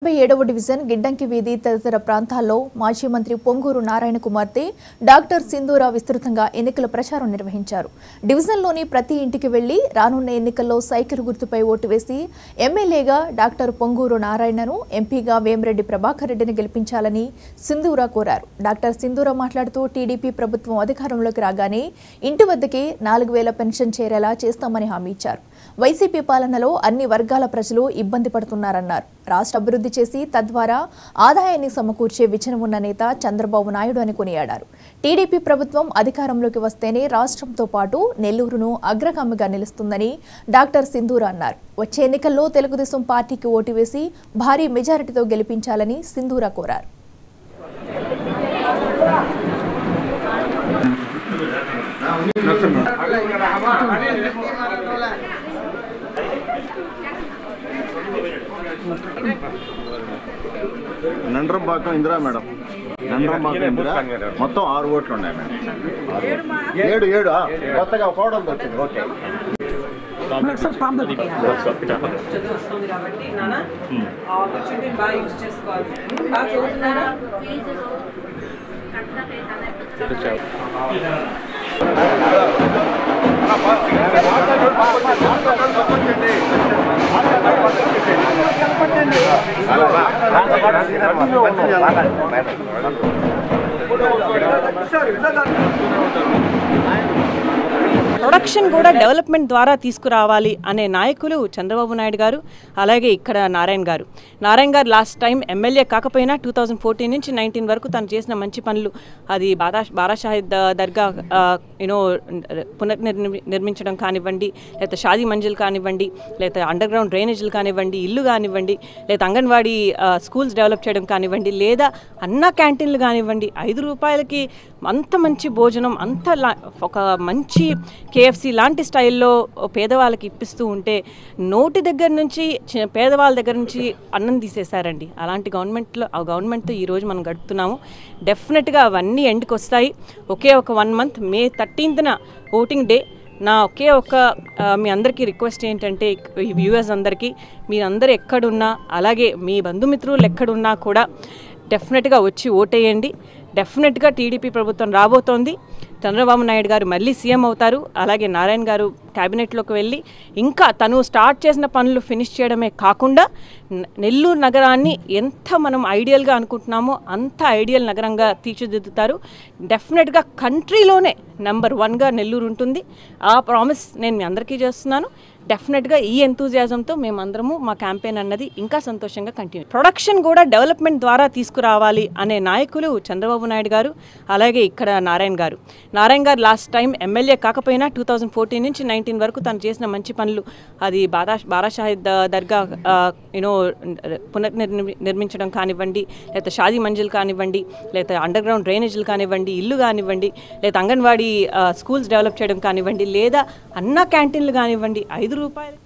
ఏడవ డివిజన్ గిడ్డంకి వీధి తదితర ప్రాంతాల్లో మాజీ మంత్రి పొంగూరు నారాయణ కుమార్తె డాక్టర్ సింధూర విస్తృతంగా ఎన్నికల ప్రచారం నిర్వహించారు. డివిజన్లోని ప్రతి ఇంటికి వెళ్లి రానున్న ఎన్నికల్లో సైకిల్ గుర్తుపై ఓటు వేసి ఎమ్మెల్యేగా డాక్టర్ పొంగూరు నారాయణను, ఎంపీగా వేమిరెడ్డి ప్రభాకర్ రెడ్డిని గెలిపించాలని సింధూర కోరారు. డాక్టర్ సింధూర మాట్లాడుతూ టీడీపీ ప్రభుత్వం అధికారంలోకి రాగానే ఇంటి వద్దకే 4000 పెన్షన్ చేరేలా చేస్తామని హామీ ఇచ్చారు. వైసీపీ పాలనలో అన్ని వర్గాల ప్రజలు ఇబ్బంది పడుతున్నారన్నారు. రాష్ట్ర అభివృద్ధి చేసి తద్వారా ఆదాయాన్ని సమకూర్చే విజన్ ఉన్న నేత చంద్రబాబు నాయుడు అని కొనియాడారు. టీడీపీ ప్రభుత్వం అధికారంలోకి వస్తేనే రాష్ట్రంతో పాటు నెల్లూరును అగ్రగామిగా నిలుస్తుందని డాక్టర్ సింధూర అన్నారు. వచ్చే ఎన్నికల్లో తెలుగుదేశం పార్టీకి ఓటు వేసి భారీ మెజారిటీతో గెలిపించాలని సింధూర కోరారు. నండ్రంబాకం ఇందిరా మేడం, నండ్రంబాకం ఇందిరా మొత్తం 6 ఓట్లు ఉన్నాయి మేడం. 7 కొత్తగా కోవడం వచ్చింది. ఓకే ప్రొడక్షన్ కూడా డెవలప్మెంట్ ద్వారా తీసుకురావాలి అనే నాయకులు చంద్రబాబు నాయుడు గారు, అలాగే ఇక్కడ నారాయణ గారు లాస్ట్ టైం ఎమ్మెల్యే కాకపోయినా 2014 నుంచి 19 వరకు తను చేసిన మంచి పనులు, అది బారాషాహిద్ దర్గా పునర్నిర్మించడం కానివ్వండి, లేదా షాదీ మంజిల్ కానివ్వండి, లేదా అండర్ గ్రౌండ్ డ్రైనేజీలు కానివ్వండి, ఇల్లు కానివ్వండి, లేదా అంగన్వాడీ స్కూల్స్ డెవలప్ చేయడం కానివ్వండి, లేదా అన్న క్యాంటీన్లు కానివ్వండి, 5 రూపాయలకి అంత మంచి భోజనం, అంత ఒక మంచి కేఎఫ్సి లాంటి స్టైల్లో పేదవాళ్ళకి ఇప్పిస్తూ ఉంటే నోటి దగ్గర నుంచి పేదవాళ్ళ దగ్గర నుంచి అన్నం తీసేశారండి. అలాంటి గవర్నమెంట్తో ఈరోజు మనం గడుపుతున్నాము. డెఫినెట్గా అవన్నీ ఎండ్కి వస్తాయి. ఒకే ఒక 1 మంత్ మే 13న ఓటింగ్ డే. నా మీ అందరికీ రిక్వెస్ట్ ఏంటంటే, వ్యూవర్స్ అందరికీ, మీరందరూ ఎక్కడున్నా, అలాగే మీ బంధుమిత్రులు ఎక్కడున్నా కూడా డెఫినెట్గా వచ్చి ఓటేయండి. డెఫినెట్గా టీడీపీ ప్రభుత్వం రాబోతోంది. చంద్రబాబు నాయుడు గారు మళ్ళీ సీఎం అవుతారు. అలాగే నారాయణ గారు క్యాబినెట్లోకి వెళ్ళి ఇంకా తను స్టార్ట్ చేసిన పనులు ఫినిష్ చేయడమే కాకుండా నెల్లూరు నగరాన్ని ఎంత మనం ఐడియల్గా అనుకుంటున్నామో అంత ఐడియల్ నగరంగా తీర్చిదిద్దుతారు. డెఫినెట్గా కంట్రీలోనే నెంబర్ 1గా నెల్లూరు ఉంటుంది. ఆ ప్రామిస్ నేను మీ అందరికీ చేస్తున్నాను. డెఫినెట్గా ఈ ఎంతూజియాజంతో మేమందరము మా క్యాంపెయిన్ అన్నది ఇంకా సంతోషంగా కంటిన్యూ. ప్రొడక్షన్ కూడా డెవలప్మెంట్ ద్వారా తీసుకురావాలి అనే నాయకులు చంద్రబాబు నాయుడు గారు, అలాగే ఇక్కడ నారాయణ గారు లాస్ట్ టైం ఎమ్మెల్యే కాకపోయినా 2014 నుంచి 19 వరకు తను చేసిన మంచి పనులు, అది బారాషాహిద్ దర్గా పునర్నిర్మించడం కానివ్వండి, లేదా షాదీ మంజిల్ కానివ్వండి, లేదా అండర్ గ్రౌండ్ డ్రైనేజీలు కానివ్వండి, ఇల్లు కానివ్వండి, లేదా అంగన్వాడీ స్కూల్స్ డెవలప్ చేయడం కానివ్వండి, లేదా అన్న క్యాంటీన్లు కానివ్వండి, 5 రూపాయలు